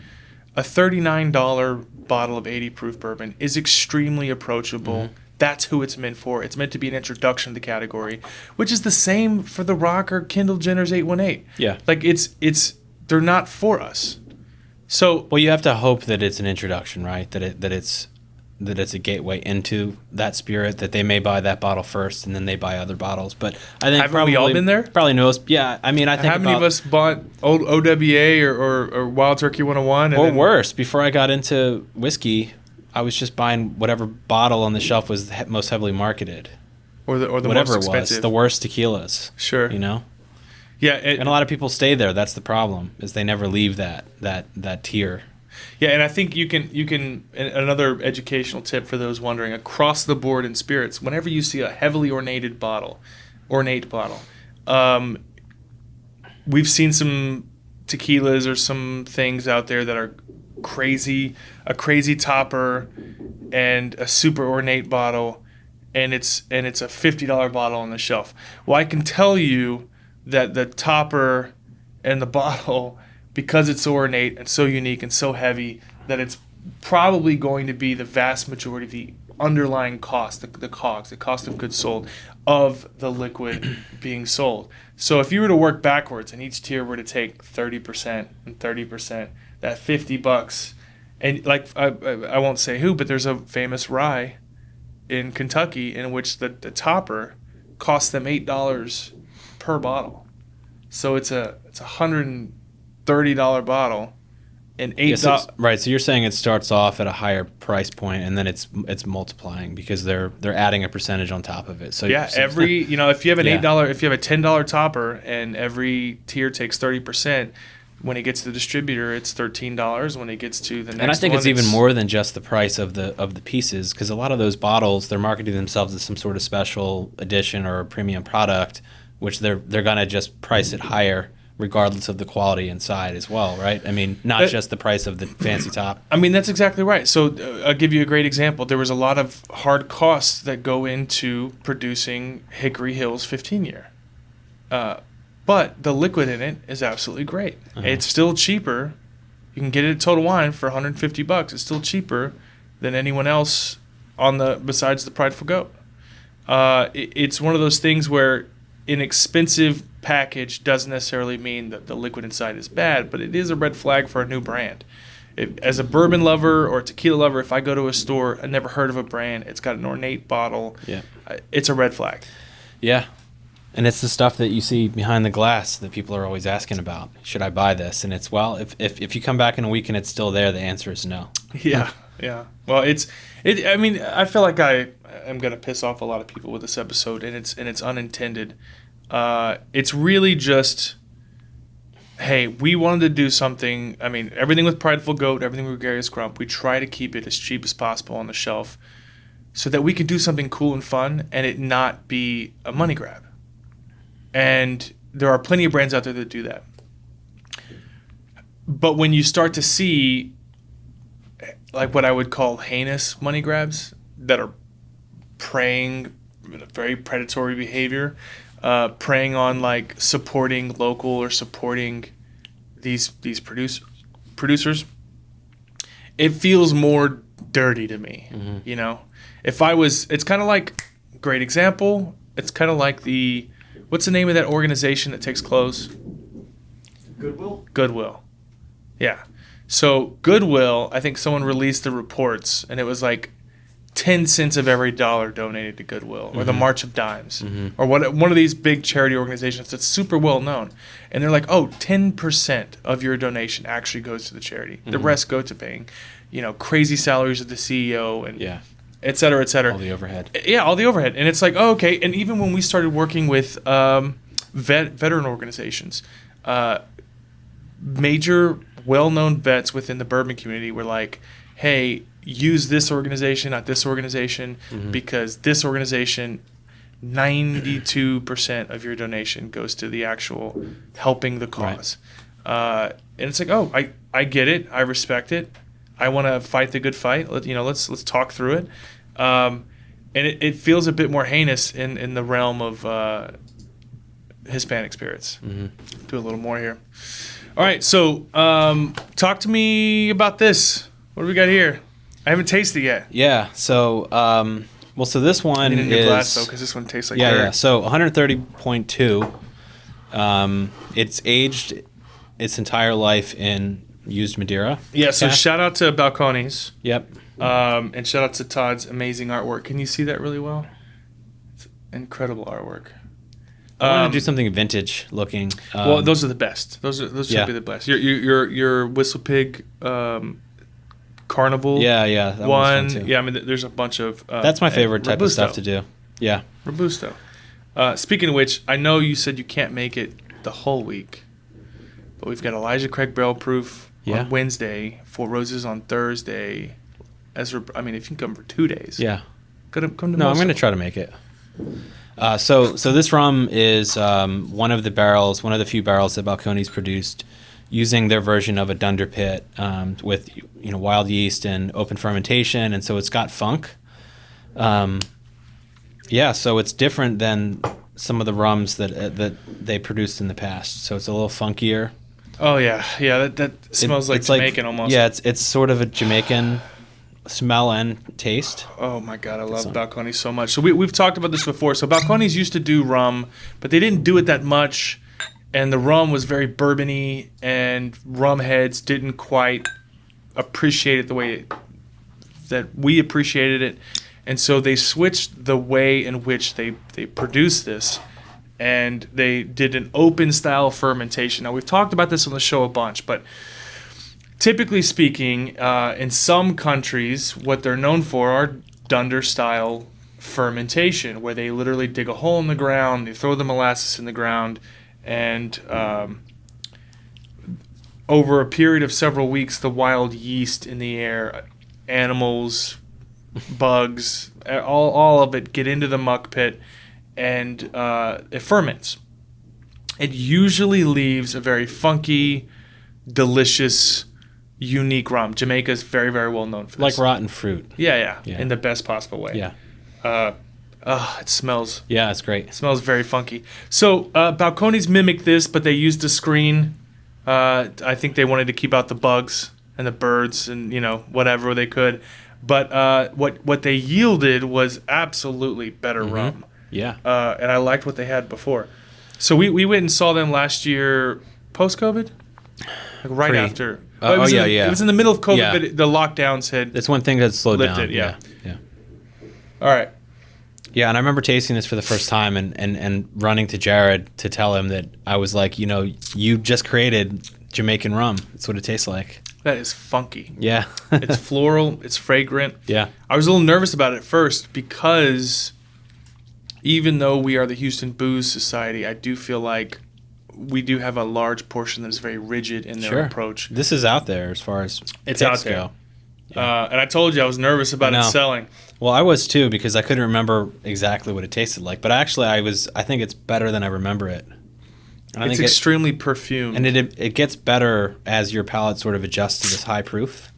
a $39 bottle of 80 proof bourbon is extremely approachable. That's who it's meant for. It's meant to be an introduction to the category, which is the same for the Rock or Kendall Jenner's 818. Yeah. Like they're not for us. So well, you have to hope that it's an introduction, right? That it's a gateway into that spirit, that they may buy that bottle first and then they buy other bottles. But I think haven't we all been there? Probably knows. Yeah, I mean, I think how many of us bought old OWA or Wild Turkey 101? Or worse, before I got into whiskey, I was just buying whatever bottle on the shelf was most heavily marketed, or the whatever most expensive. it was, the worst tequillas. Sure, you know. Yeah, and a lot of people stay there. That's the problem, is they never leave that tier. Yeah, and I think you can another educational tip for those wondering, across the board in spirits, whenever you see a heavily ornate bottle, we've seen some tequilas or some things out there that are crazy, a crazy topper and a super ornate bottle, and it's a $50 bottle on the shelf. Well, I can tell you that the topper and the bottle, because it's so ornate and so unique and so heavy, that it's probably going to be the vast majority of the underlying cost, the COGS, the cost of goods sold, of the liquid being sold. So if you were to work backwards and each tier were to take 30% and 30%, that $50, and like I won't say who, but there's a famous rye in Kentucky in which the topper costs them $8 per bottle. So it's a $130 bottle, and $8. Right. So you're saying it starts off at a higher price point, and then it's multiplying because they're adding a percentage on top of it. So yeah, every if you have an $8, if you have a $10 topper, and every tier takes 30%. When it gets to the distributor, it's $13. When it gets to the next one, and I think it's even more than just the price of the pieces, because a lot of those bottles, they're marketing themselves as some sort of special edition or a premium product, which they're gonna just price it higher regardless of the quality inside as well, right? I mean, not just the price of the fancy top. I mean, that's exactly right. So I'll give you a great example. There was a lot of hard costs that go into producing Hickory Hill's 15-year. But the liquid in it is absolutely great. It's still cheaper. You can get it at Total Wine for $150. It's still cheaper than anyone else besides the Prideful Goat. It's one of those things where an expensive package doesn't necessarily mean that the liquid inside is bad, but it is a red flag for a new brand. As a bourbon lover or tequila lover, if I go to a store, I never heard of a brand, it's got an ornate bottle, it's a red flag. Yeah. And it's the stuff that you see behind the glass that people are always asking about. Should I buy this? And it's, well, if you come back in a week and it's still there, the answer is no. Yeah, yeah. Well, I mean, I feel like I am going to piss off a lot of people with this episode, and it's unintended. It's really just, hey, we wanted to do something. I mean, everything with Prideful Goat, everything with Gregarious Grump, we try to keep it as cheap as possible on the shelf so that we can do something cool and fun and it not be a money grab. And there are plenty of brands out there that do that. But when you start to see like what I would call heinous money grabs that are preying, very predatory behavior, preying on like supporting local or supporting these producers, it feels more dirty to me. Mm-hmm. You know, it's kind of like, great example. It's kind of like what's the name of that organization that takes clothes? Goodwill. Yeah. So Goodwill, I think someone released the reports, and it was like 10 cents of every dollar donated to Goodwill, or the March of Dimes, or one of these big charity organizations that's super well known. And they're like, 10% of your donation actually goes to the charity. The rest go to paying, crazy salaries of the CEO and et cetera, et cetera. All the overhead. Yeah, all the overhead. And it's like, okay. And even when we started working with veteran organizations, major well-known vets within the bourbon community were like, hey, use this organization, not this organization, because this organization, 92% of your donation goes to the actual helping the cause. Right. And it's like, I get it. I respect it. I want to fight the good fight. Let's talk through it. And it feels a bit more heinous in the realm of Hispanic spirits. Do a little more here. All right, so talk to me about this. What do we got here? I haven't tasted it yet. Yeah, so so this one I need a new is glass though, because this one tastes like dirt. Yeah. So 130.2. It's aged its entire life in used Madeira. Yeah. So shout out to Balcones. Yep. And shout out to Todd's amazing artwork. Can you see that really well? It's incredible artwork. I want to do something vintage looking. Well, those are the best. Those should be the best. Your Whistle Pig Carnival. Yeah. That one. one's fun too. Yeah, I mean, there's a bunch of. That's my favorite type Robusto. of stuff to do. Yeah. Robusto. Speaking of which, I know you said you can't make it the whole week, but we've got Elijah Craig Barrel Proof on Wednesday, Four Roses on Thursday. If you can come for 2 days. Yeah. Come to No, I'm going to try to make it. So this rum is one of the few barrels that Balcones produced using their version of a dunder pit with wild yeast and open fermentation, and so it's got funk. So it's different than some of the rums that they produced in the past. So it's a little funkier. Oh yeah. That smells like Jamaican almost. Yeah, it's sort of a Jamaican smell and taste. Oh my God, I love Balcones so much. So we've talked about this before. So Balcones used to do rum, but they didn't do it that much, and the rum was very bourbony, and rum heads didn't quite appreciate it the way that we appreciated it, and so they switched the way in which they produced this, and they did an open style fermentation. Now we've talked about this on the show a bunch, but typically speaking, in some countries, what they're known for are dunder-style fermentation, where they literally dig a hole in the ground, they throw the molasses in the ground, and over a period of several weeks, the wild yeast in the air, animals, bugs, all of it get into the muck pit, and it ferments. It usually leaves a very funky, delicious, unique rum. Jamaica is very, very well known for this. Like rotten fruit. Yeah, in the best possible way. Yeah. It smells. Yeah, it's great. It smells very funky. So Balcones mimicked this, but they used a screen. I think they wanted to keep out the bugs and the birds and whatever they could. But what they yielded was absolutely better rum. Yeah. And I liked what they had before. So we went and saw them last year post-COVID, right after. It was in the middle of COVID, but the lockdowns had That's one thing that slowed lifted, down. Yeah. All right. Yeah, and I remember tasting this for the first time and running to Jared to tell him that I was like, you just created Jamaican rum. That's what it tastes like. That is funky. Yeah. It's floral. It's fragrant. Yeah. I was a little nervous about it at first because even though we are the Houston Booze Society, I do feel like we do have a large portion that is very rigid in their approach. This is out there as far as it's out there. Go. And I told you I was nervous about it selling. Well, I was too because I couldn't remember exactly what it tasted like. But actually, I think it's better than I remember it. And it's extremely perfumed. And it gets better as your palate sort of adjusts to this high proof.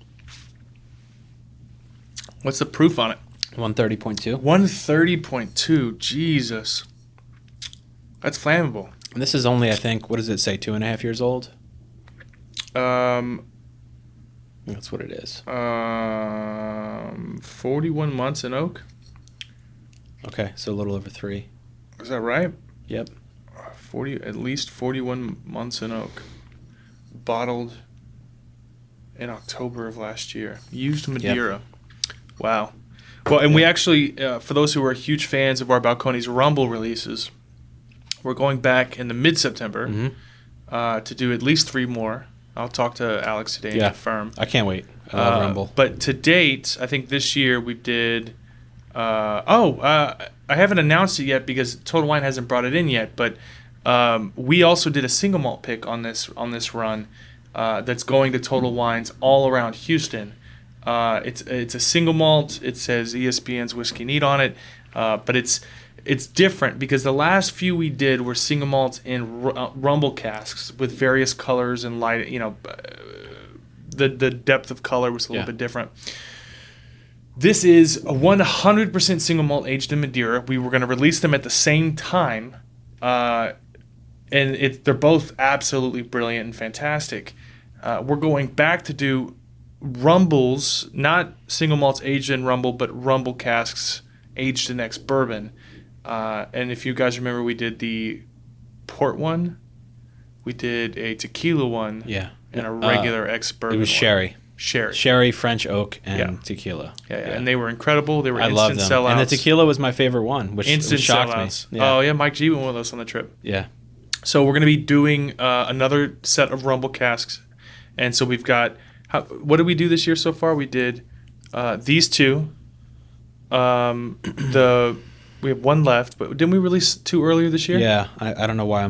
What's the proof on it? 130.2. 130.2. Jesus. That's flammable. And this is only, I think, what does it say, 2.5 years old? That's what it is. 41 months in oak. Okay, so a little over 3. Is that right? Yep. At least 41 months in oak. Bottled in October of last year. Used Madeira. Yep. Wow. Well, and we actually, for those who are huge fans of our Balcones Rumble releases, we're going back in the mid-September to do at least 3 more. I'll talk to Alex today and confirm. I can't wait. I love Rumble. But to date, I think this year we did. I haven't announced it yet because Total Wine hasn't brought it in yet. But we also did a single malt pick on this run that's going to Total Wines all around Houston. It's a single malt. It says ESPN's Whiskey Neat on it, but it's different because the last few we did were single malts in rumble casks with various colors and light. The depth of color was a little bit different. This is a 100% single malt aged in Madeira. We were going to release them at the same time, and they're both absolutely brilliant and fantastic. We're going back to do rumbles, not single malts aged in rumble, but rumble casks aged in ex-bourbon. And if you guys remember, we did the port one, we did a tequila one, and a regular ex-bourbon. It was sherry, French oak, and tequila. Yeah, and they were incredible. They were I instant sellouts. And the tequila was my favorite one, which shocked sellouts. me. Yeah. Oh yeah, Mike G went with us on the trip. Yeah. So we're going to be doing another set of rumble casks, and so we've got. What did we do this year so far? We did these 2. We have 1 left, but didn't we release 2 earlier this year? Yeah, I don't know why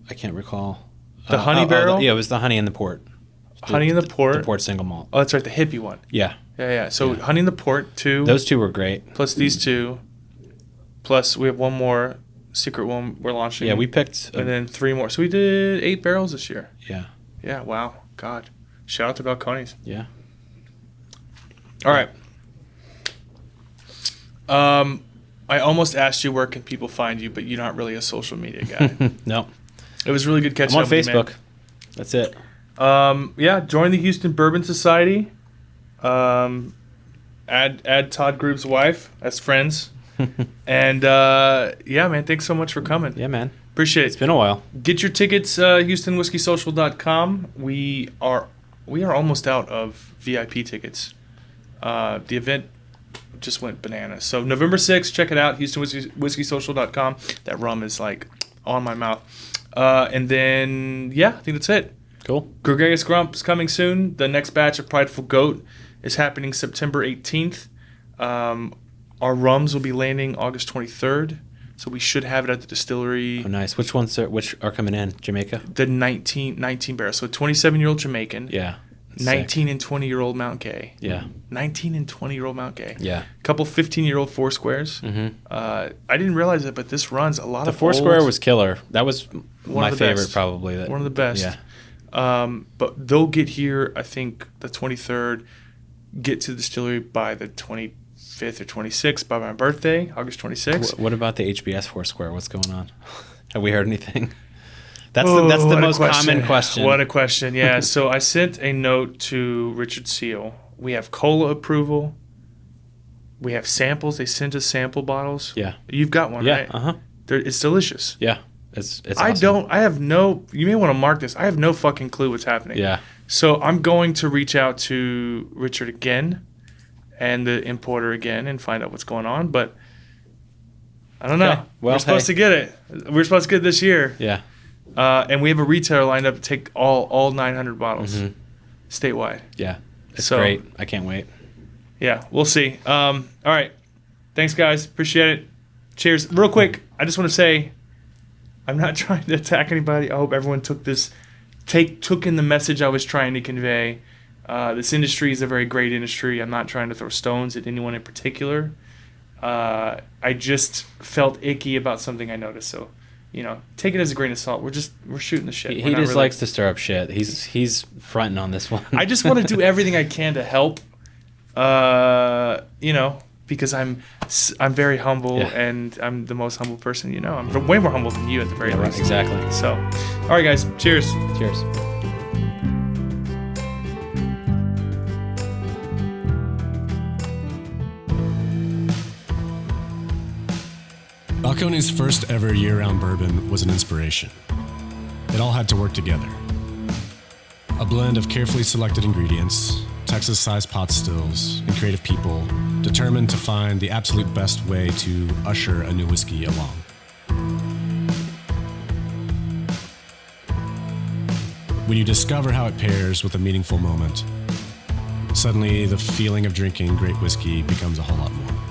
I can't recall. The honey barrel? It was the honey in the port. Honey in the port? The port single malt. Oh, that's right, the hippie one. Yeah. Yeah. So honey in the port, 2. Those 2 were great. Plus these 2. Plus we have 1 more secret one we're launching. Yeah, we picked. And then 3 more. So we did 8 barrels this year. Yeah. Yeah, wow. God. Shout out to Balcones. Yeah. All right. I almost asked you where can people find you, but you're not really a social media guy. No. It was really good catching up with you, man. I'm on Facebook. That's it. Join the Houston Bourbon Society. Add Todd Grube's wife as friends. And man, thanks so much for coming. Yeah, man. Appreciate it. It's been a while. Get your tickets, HoustonWhiskeySocial.com. We are almost out of VIP tickets. The event just went bananas. So November 6th, check it out, HoustonWhiskeySocial.com. That rum is like on my mouth. And then, I think that's it. Cool. Gregarious Grump's coming soon. The next batch of Prideful Goat is happening September 18th. Our rums will be landing August 23rd. So we should have it at the distillery. Oh, nice. Which are coming in? Jamaica? The 19 barrels. So 27-year-old Jamaican. Yeah. 19 and 20-year-old Mount Gay. Yeah. 19 and 20-year-old Mount Gay. Yeah. A couple 15-year-old Four Squares. Mm-hmm. I didn't realize it, but this runs a lot of The Four Square was killer. That was my favorite, best. probably. One of the best. Yeah. But they'll get here, I think, the 23rd, get to the distillery by the 25th or 26th, by my birthday, August 26th. What about the HBS Four Square? What's going on? Have we heard anything? That's the most common question. What a question, yeah. So I sent a note to Richard Seal. We have COLA approval. We have samples. They sent us sample bottles. Yeah. You've got one, Yeah. right? It's delicious. Yeah. It's awesome. I have no, you may want to mark this. I have no fucking clue what's happening. Yeah. So I'm going to reach out to Richard again and the importer again and find out what's going on. But I don't know. Well, we're supposed to get it. We're supposed to get it this year. Yeah. And we have a retailer lined up to take all 900 bottles Mm-hmm. statewide. Yeah. It's So- great. I can't wait. Yeah, we'll see. All right. Thanks, guys. Appreciate it. Cheers. Real quick, I just want to say I'm not trying to attack anybody. I hope everyone took in the message I was trying to convey. This industry is a very great industry. I'm not trying to throw stones at anyone in particular. I just felt icky about something I noticed. So, take it as a grain of salt. We're shooting the shit. He just likes to stir up shit. He's fronting on this one. I just want to do everything I can to help. Because I'm very humble and I'm the most humble person I'm way more humble than you at the very least. Exactly. So, all right, guys. Cheers. Cheers. Balcone's first ever year-round bourbon was an inspiration. It all had to work together. A blend of carefully selected ingredients, Texas-sized pot stills, and creative people determined to find the absolute best way to usher a new whiskey along. When you discover how it pairs with a meaningful moment, suddenly the feeling of drinking great whiskey becomes a whole lot more.